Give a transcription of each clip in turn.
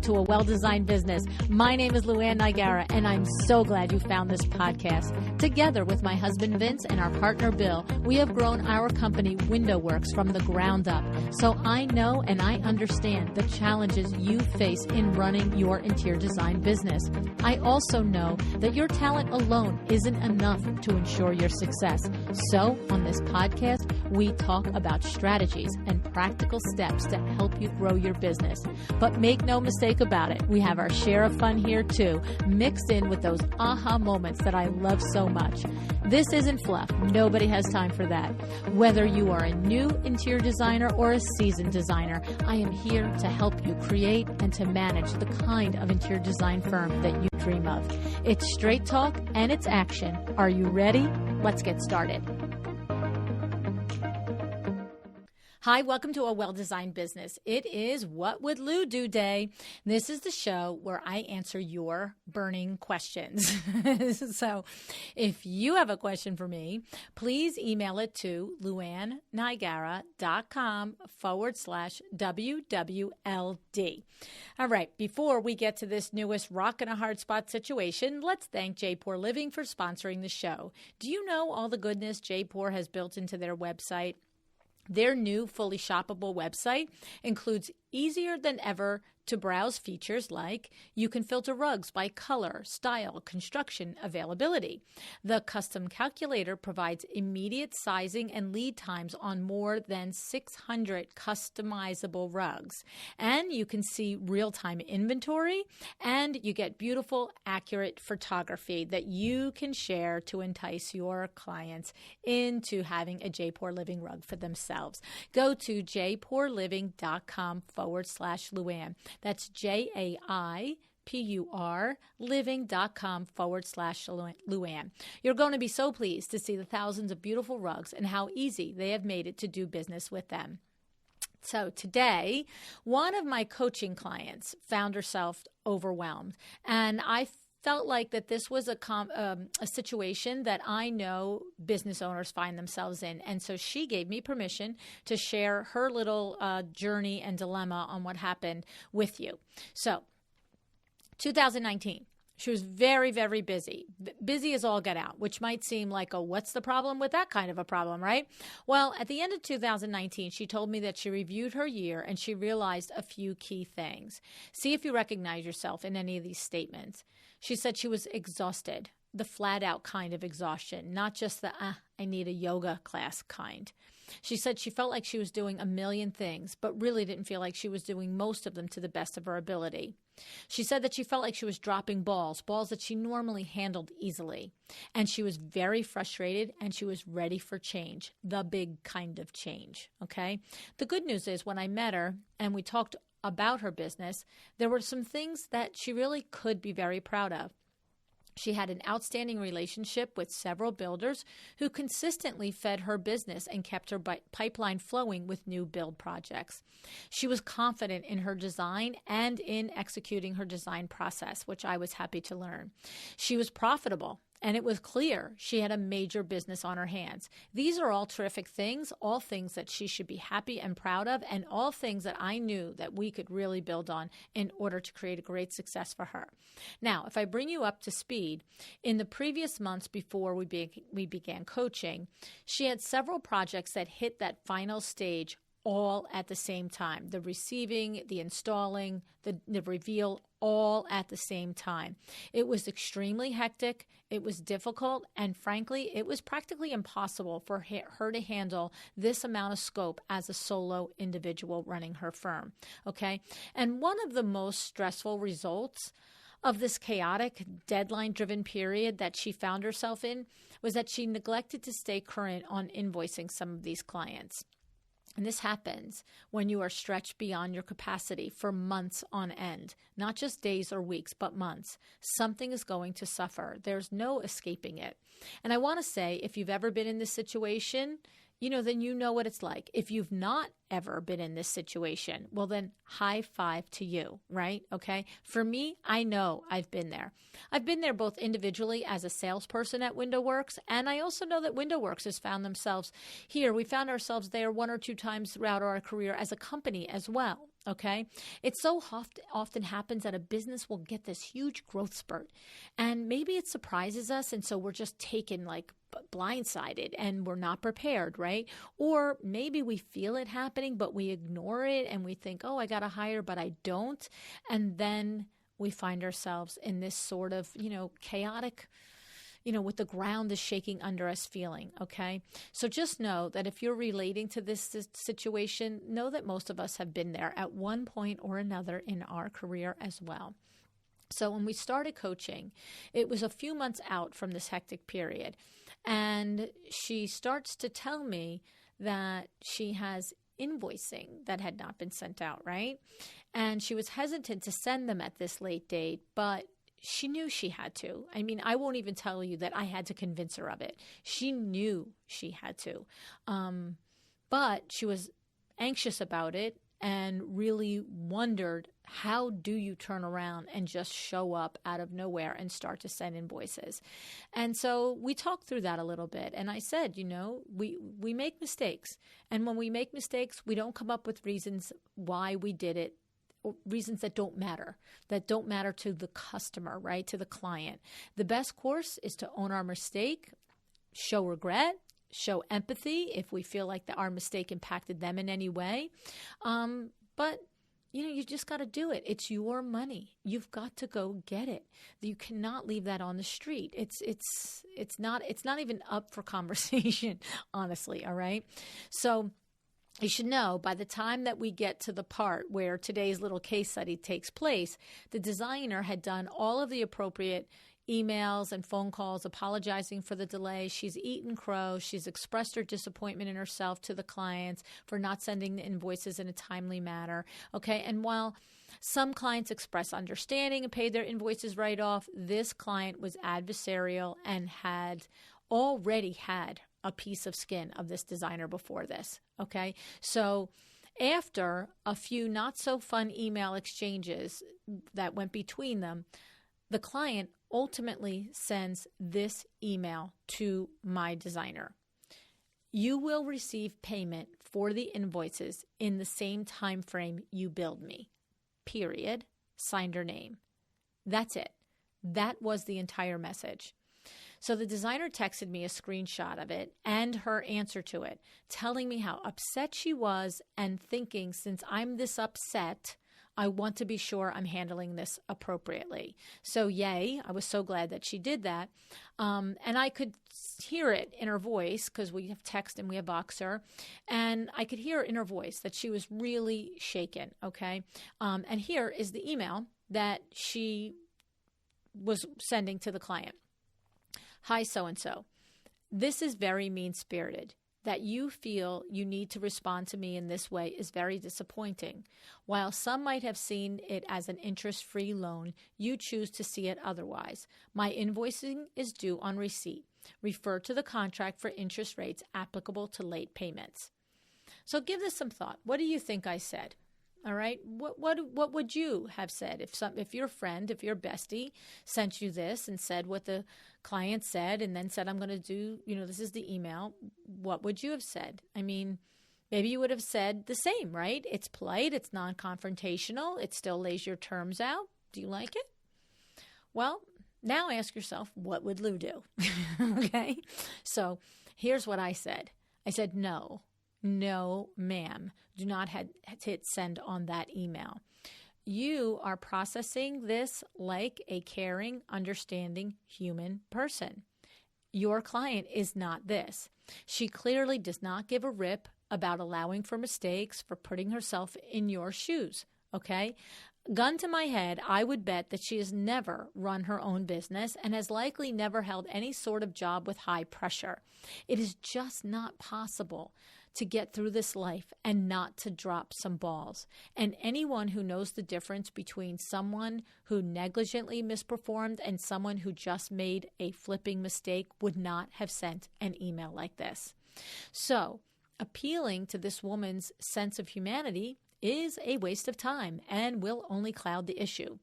to A Well-Designed Business. My name is Luann Nigara, and I'm so glad you found this podcast. Together with my husband Vince and our partner Bill, we have grown our company WindowWorks from the ground up. So I know and I understand the challenges you face in running your interior design business. I also know that your talent alone isn't enough to ensure your success. So on this podcast, we talk about strategies and practical steps to help you grow your business. But make no mistake about it, we have our share of fun here too, mixed in with those aha moments that I love so much. This isn't fluff. Nobody has time for that. Whether you are a new interior designer or a seasoned designer, I am here to help you create and to manage the kind of interior design firm that you dream of. It's straight talk and it's action. Are you ready? Let's get started. Hi, welcome to A Well-Designed Business. It is What Would Lou Do Day. This is the show where I answer your burning questions. So if you have a question for me, please email it to luannigara.com/WWLD. All right, before we get to this newest rock and a hard spot situation, let's thank Jaypore Living for sponsoring the show. Do you know all the goodness Jaypore has built into their website? Their new fully shoppable website includes easier than ever to browse features like you can filter rugs by color, style, construction, availability. The custom calculator provides immediate sizing and lead times on more than 600 customizable rugs. And you can see real-time inventory, and you get beautiful, accurate photography that you can share to entice your clients into having a Jaypore Living rug for themselves. Go to jayporeliving.com/Luann. That's JAIPUR living.com/Luann. You're going to be so pleased to see the thousands of beautiful rugs and how easy they have made it to do business with them. So today, one of my coaching clients found herself overwhelmed, and I felt like that this was a situation that I know business owners find themselves in. And so she gave me permission to share her little journey and dilemma on what happened with you. So 2019. She was very, very busy. Busy as all get out, which might seem like, oh, what's the problem with that kind of a problem, right? Well, at the end of 2019, she told me that she reviewed her year and she realized a few key things. See if you recognize yourself in any of these statements. She said she was exhausted, the flat out kind of exhaustion, not just the, I need a yoga class kind. She said she felt like she was doing a million things, but really didn't feel like she was doing most of them to the best of her ability. She said that she felt like she was dropping balls that she normally handled easily. And she was very frustrated and she was ready for change, the big kind of change, okay? The good news is when I met her and we talked about her business, there were some things that she really could be very proud of. She had an outstanding relationship with several builders who consistently fed her business and kept her pipeline flowing with new build projects. She was confident in her design and in executing her design process, which I was happy to learn. She was profitable. And it was clear she had a major business on her hands. These are all terrific things, all things that she should be happy and proud of, and all things that I knew that we could really build on in order to create a great success for her. Now, if I bring you up to speed, in the previous months before we began coaching, she had several projects that hit that final stage all at the same time. The receiving, the installing, the reveal, all at the same time. It was extremely hectic. It was difficult. And frankly, it was practically impossible for her to handle this amount of scope as a solo individual running her firm. Okay. And one of the most stressful results of this chaotic, deadline-driven period that she found herself in was that she neglected to stay current on invoicing some of these clients. And this happens when you are stretched beyond your capacity for months on end, not just days or weeks, but months. Something is going to suffer. There's no escaping it. And I want to say, if you've ever been in this situation, then you know what it's like. If you've not ever been in this situation, well, then high five to you, right? Okay. For me, I know I've been there. I've been there both individually as a salesperson at WindowWorks, and I also know that WindowWorks has found themselves here. We found ourselves there one or two times throughout our career as a company as well. Okay. It so often happens that a business will get this huge growth spurt and maybe it surprises us. And so we're just taken like blindsided and we're not prepared, right? Or maybe we feel it happening, but we ignore it and we think, oh, I got to hire, but I don't. And then we find ourselves in this sort of, chaotic, with the ground is shaking under us feeling, okay? So just know that if you're relating to this situation, know that most of us have been there at one point or another in our career as well. So when we started coaching, it was a few months out from this hectic period. And she starts to tell me that she has invoicing that had not been sent out, right? And she was hesitant to send them at this late date, but she knew she had to. I mean, I won't even tell you that I had to convince her of it. She knew she had to. But she was anxious about it and really wondered, how do you turn around and just show up out of nowhere and start to send invoices? And so we talked through that a little bit. And I said, we make mistakes. And when we make mistakes, we don't come up with reasons why we did it, reasons that don't matter to the customer, right? To the client. The best course is to own our mistake, show regret, show empathy if we feel like that our mistake impacted them in any way. But you just got to do it. It's your money. You've got to go get it. You cannot leave that on the street. It's not even up for conversation, honestly. All right. So you should know by the time that we get to the part where today's little case study takes place, the designer had done all of the appropriate emails and phone calls apologizing for the delay. She's eaten crow. She's expressed her disappointment in herself to the clients for not sending the invoices in a timely manner. Okay. And while some clients express understanding and paid their invoices right off, this client was adversarial and had already had a piece of skin of this designer before this. Okay. So after a few not so fun email exchanges that went between them, the client ultimately sends this email to my designer. You will receive payment for the invoices in the same time frame you billed me. Period. Signed her name. That's it. That was the entire message. So the designer texted me a screenshot of it and her answer to it, telling me how upset she was and thinking, since I'm this upset, I want to be sure I'm handling this appropriately. So yay, I was so glad that she did that. And I could hear it in her voice because we have text and we have Voxer. And I could hear it in her voice that she was really shaken, okay? And here is the email that she was sending to the client. Hi, so-and-so. This is very mean-spirited. That you feel you need to respond to me in this way is very disappointing. While some might have seen it as an interest-free loan, you choose to see it otherwise. My invoicing is due on receipt. Refer to the contract for interest rates applicable to late payments. So give this some thought. What do you think I said? All right. What would you have said if your friend, if your bestie sent you this and said what the client said and then said, I'm going to do, this is the email. What would you have said? I mean, maybe you would have said the same, right? It's polite. It's non-confrontational. It still lays your terms out. Do you like it? Well, now ask yourself, what would Lou do? Okay. So here's what I said. I said, no, ma'am. Do not hit send on that email. You are processing this like a caring, understanding human person. Your client is not this. She clearly does not give a rip about allowing for mistakes, for putting herself in your shoes, okay? Gun to my head, I would bet that she has never run her own business and has likely never held any sort of job with high pressure. It is just not possible to get through this life and not to drop some balls. And anyone who knows the difference between someone who negligently misperformed and someone who just made a flipping mistake would not have sent an email like this. So, appealing to this woman's sense of humanity is a waste of time and will only cloud the issue.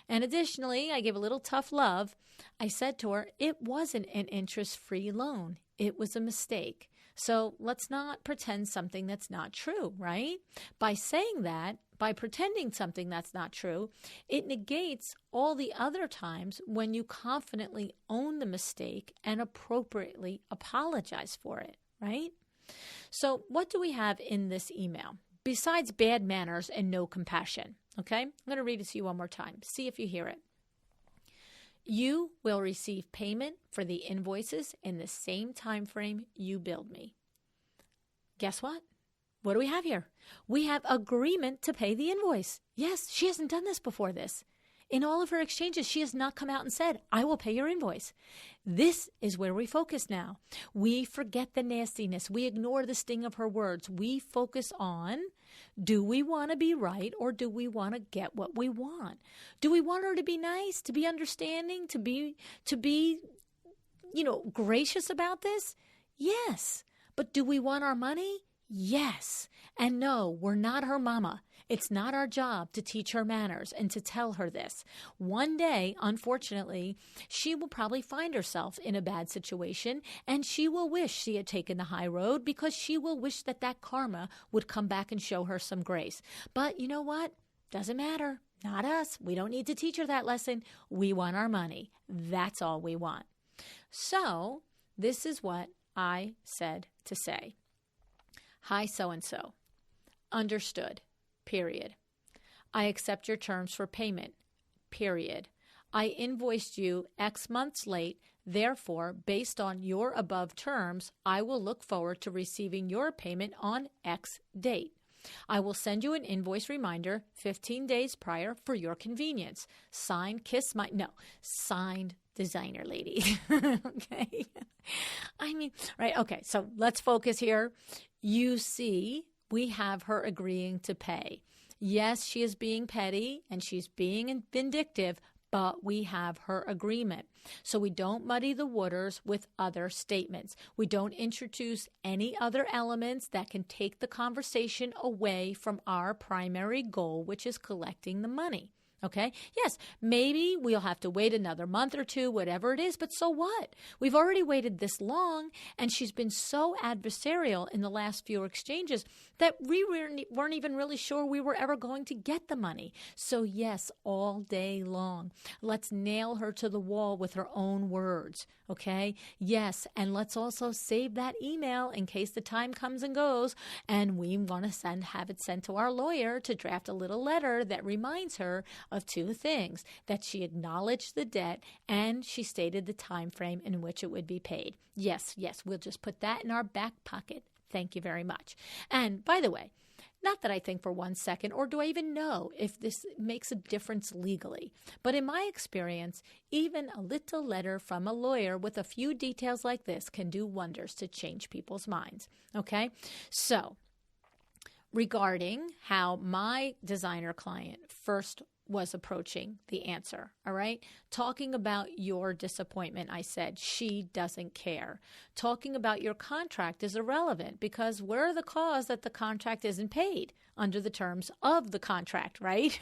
And additionally, I gave a little tough love. I said to her, it wasn't an interest-free loan. It was a mistake. So let's not pretend something that's not true, right? By saying that, by pretending something that's not true, it negates all the other times when you confidently own the mistake and appropriately apologize for it, right? So what do we have in this email besides bad manners and no compassion? Okay, I'm going to read it to you one more time. See if you hear it. You will receive payment for the invoices in the same time frame you billed me. Guess what? What do we have here? We have agreement to pay the invoice. Yes, she hasn't done this before this. In all of her exchanges, she has not come out and said, I will pay your invoice. This is where we focus now. We forget the nastiness. We ignore the sting of her words. We focus on, do we want to be right or do we want to get what we want? Do we want her to be nice, to be understanding, to be gracious about this? Yes. But do we want our money? Yes. And no, we're not her mama. It's not our job to teach her manners and to tell her this. One day, unfortunately, she will probably find herself in a bad situation and she will wish she had taken the high road because she will wish that karma would come back and show her some grace. But you know what? Doesn't matter. Not us. We don't need to teach her that lesson. We want our money. That's all we want. So this is what I said to say. Hi, so-and-so. Understood. Period. I accept your terms for payment. Period. I invoiced you X months late. Therefore, based on your above terms, I will look forward to receiving your payment on X date. I will send you an invoice reminder 15 days prior for your convenience. Signed, signed designer lady. Okay. Right. Okay. So let's focus here. You see, we have her agreeing to pay. Yes, she is being petty and she's being vindictive, but we have her agreement. So we don't muddy the waters with other statements. We don't introduce any other elements that can take the conversation away from our primary goal, which is collecting the money. Okay? Yes, maybe we'll have to wait another month or two, whatever it is, but so what? We've already waited this long, and she's been so adversarial in the last few exchanges that we weren't even really sure we were ever going to get the money. So yes, all day long, let's nail her to the wall with her own words, okay? Yes, and let's also save that email in case the time comes and goes, and we want to have it sent to our lawyer to draft a little letter that reminds her of two things, that she acknowledged the debt and she stated the time frame in which it would be paid. Yes, we'll just put that in our back pocket. Thank you very much. And by the way, not that I think for 1 second, or do I even know if this makes a difference legally, but in my experience, even a little letter from a lawyer with a few details like this can do wonders to change people's minds. Okay? So, regarding how my designer client first was approaching the answer, all right? Talking about your disappointment, I said, she doesn't care. Talking about your contract is irrelevant because we're the cause that the contract isn't paid under the terms of the contract, right?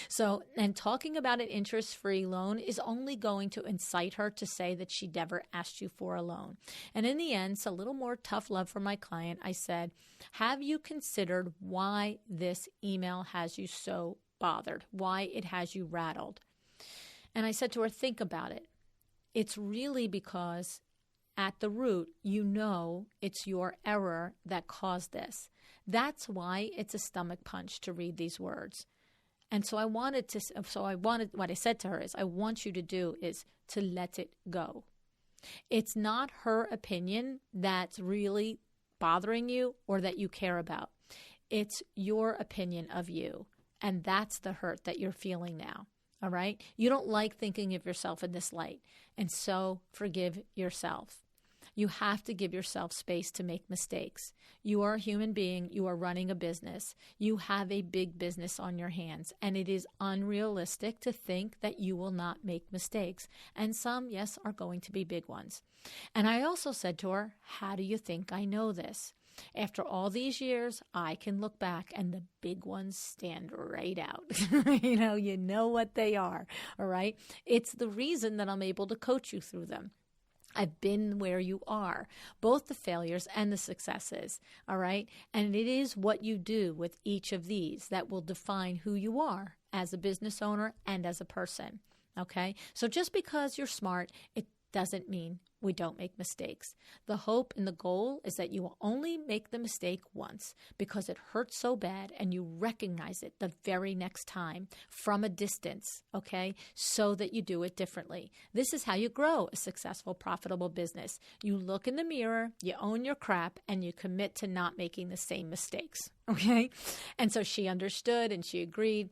So, and talking about an interest-free loan is only going to incite her to say that she never asked you for a loan. And in the end, it's a little more tough love for my client. I said, have you considered why this email has you so bothered, why it has you rattled? And I said to her, think about it. It's really because at the root, you know it's your error that caused this. That's why it's a stomach punch to read these words. And so what I said to her is, I want you to do is to let it go. It's not her opinion that's really bothering you or that you care about. It's your opinion of you. And that's the hurt that you're feeling now, all right? You don't like thinking of yourself in this light, and so forgive yourself. You have to give yourself space to make mistakes. You are a human being. You are running a business. You have a big business on your hands, and it is unrealistic to think that you will not make mistakes. And some, yes, are going to be big ones. And I also said to her, how do you think I know this? After all these years, I can look back and the big ones stand right out. You know what they are, all right? It's the reason that I'm able to coach you through them. I've been where you are, both the failures and the successes, all right? And it is what you do with each of these that will define who you are as a business owner and as a person, okay? So just because you're smart, it doesn't mean we don't make mistakes. The hope and the goal is that you will only make the mistake once because it hurts so bad and you recognize it the very next time from a distance, okay, so that you do it differently. This is how you grow a successful, profitable business. You look in the mirror, you own your crap, and you commit to not making the same mistakes, okay? And so she understood and she agreed.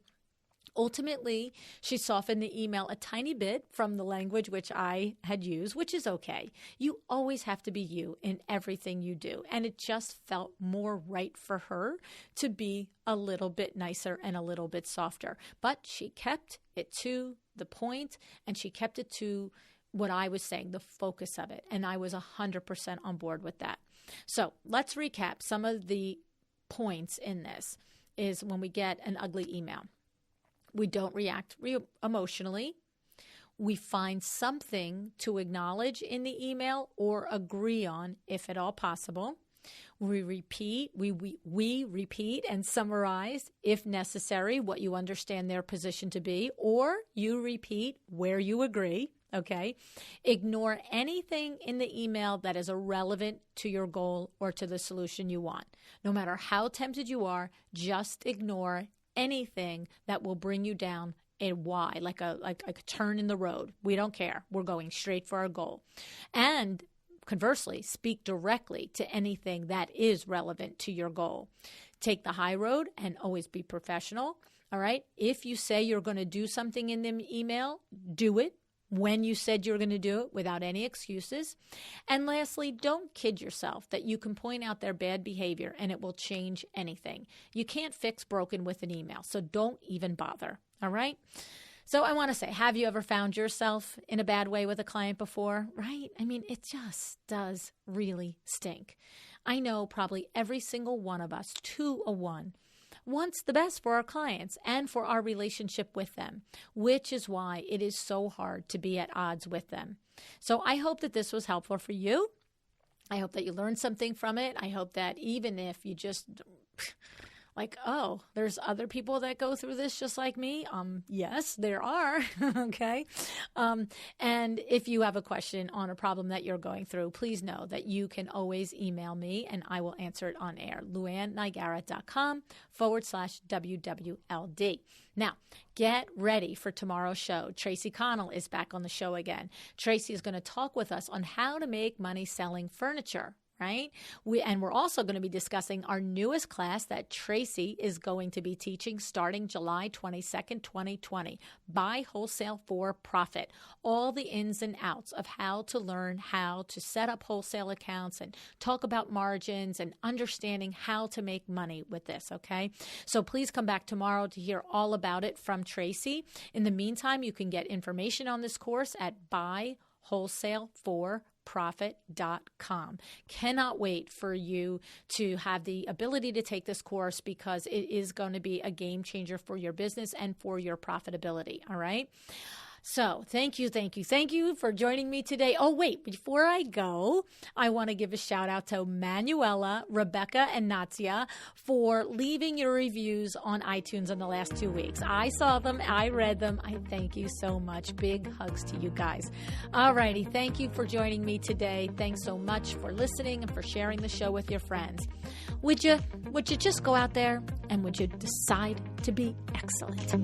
Ultimately, she softened the email a tiny bit from the language which I had used, which is okay. You always have to be you in everything you do. And it just felt more right for her to be a little bit nicer and a little bit softer. But she kept it to the point, and she kept it to what I was saying, the focus of it. And I was 100% on board with that. So let's recap some of the points in this is when we get an ugly email. We don't react emotionally. We find something to acknowledge in the email or agree on, if at all possible. We repeat and summarize, if necessary, what you understand their position to be, or you repeat where you agree, okay? Ignore anything in the email that is irrelevant to your goal or to the solution you want. No matter how tempted you are, just ignore anything that will bring you down a Y, like a turn in the road. We don't care. We're going straight for our goal. And conversely, speak directly to anything that is relevant to your goal. Take the high road and always be professional. All right. If you say you're going to do something in the email, do it when you said you're going to do it without any excuses. And lastly, don't kid yourself that you can point out their bad behavior and it will change anything. You can't fix broken with an email, so don't even bother, all right? So I want to say, have you ever found yourself in a bad way with a client before, right? I mean, it just does really stink. I know probably every single one of us, to a one, wants the best for our clients and for our relationship with them, which is why it is so hard to be at odds with them. So I hope that this was helpful for you. I hope that you learned something from it. I hope that even if you just like, oh, there's other people that go through this just like me. Yes, there are. Okay. And if you have a question on a problem that you're going through, please know that you can always email me and I will answer it on air. luannniagara.com/WWLD. Now, get ready for tomorrow's show. Tracy Connell is back on the show again. Tracy is going to talk with us on how to make money selling furniture. Right? We're also going to be discussing our newest class that Tracy is going to be teaching starting July 22nd, 2020, Buy Wholesale for Profit. All the ins and outs of how to learn how to set up wholesale accounts and talk about margins and understanding how to make money with this, okay? So please come back tomorrow to hear all about it from Tracy. In the meantime, you can get information on this course at BuyWholesaleForProfit.com. Cannot wait for you to have the ability to take this course because it is going to be a game changer for your business and for your profitability. All right. So thank you for joining me today. Oh, wait, before I go, I want to give a shout out to Manuela, Rebecca, and Natia for leaving your reviews on iTunes in the last 2 weeks. I saw them. I read them. I thank you so much. Big hugs to you guys. All righty. Thank you for joining me today. Thanks so much for listening and for sharing the show with your friends. Would you just go out there and would you decide to be excellent?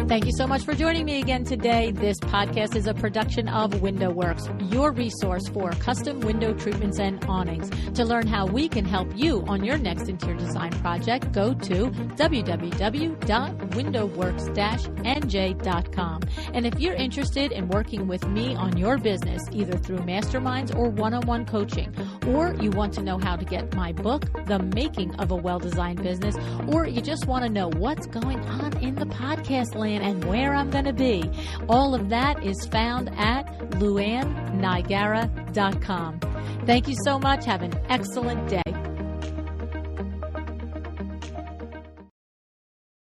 Thank you so much for joining me again today. This podcast is a production of WindowWorks, your resource for custom window treatments and awnings. To learn how we can help you on your next interior design project, go to www.windowworks-nj.com. And if you're interested in working with me on your business, either through masterminds or one-on-one coaching, or you want to know how to get my book, The Making of a Well-Designed Business, or you just want to know what's going on in the podcast land and where I'm going to be. All of that is found at luannniagara.com. Thank you so much. Have an excellent day.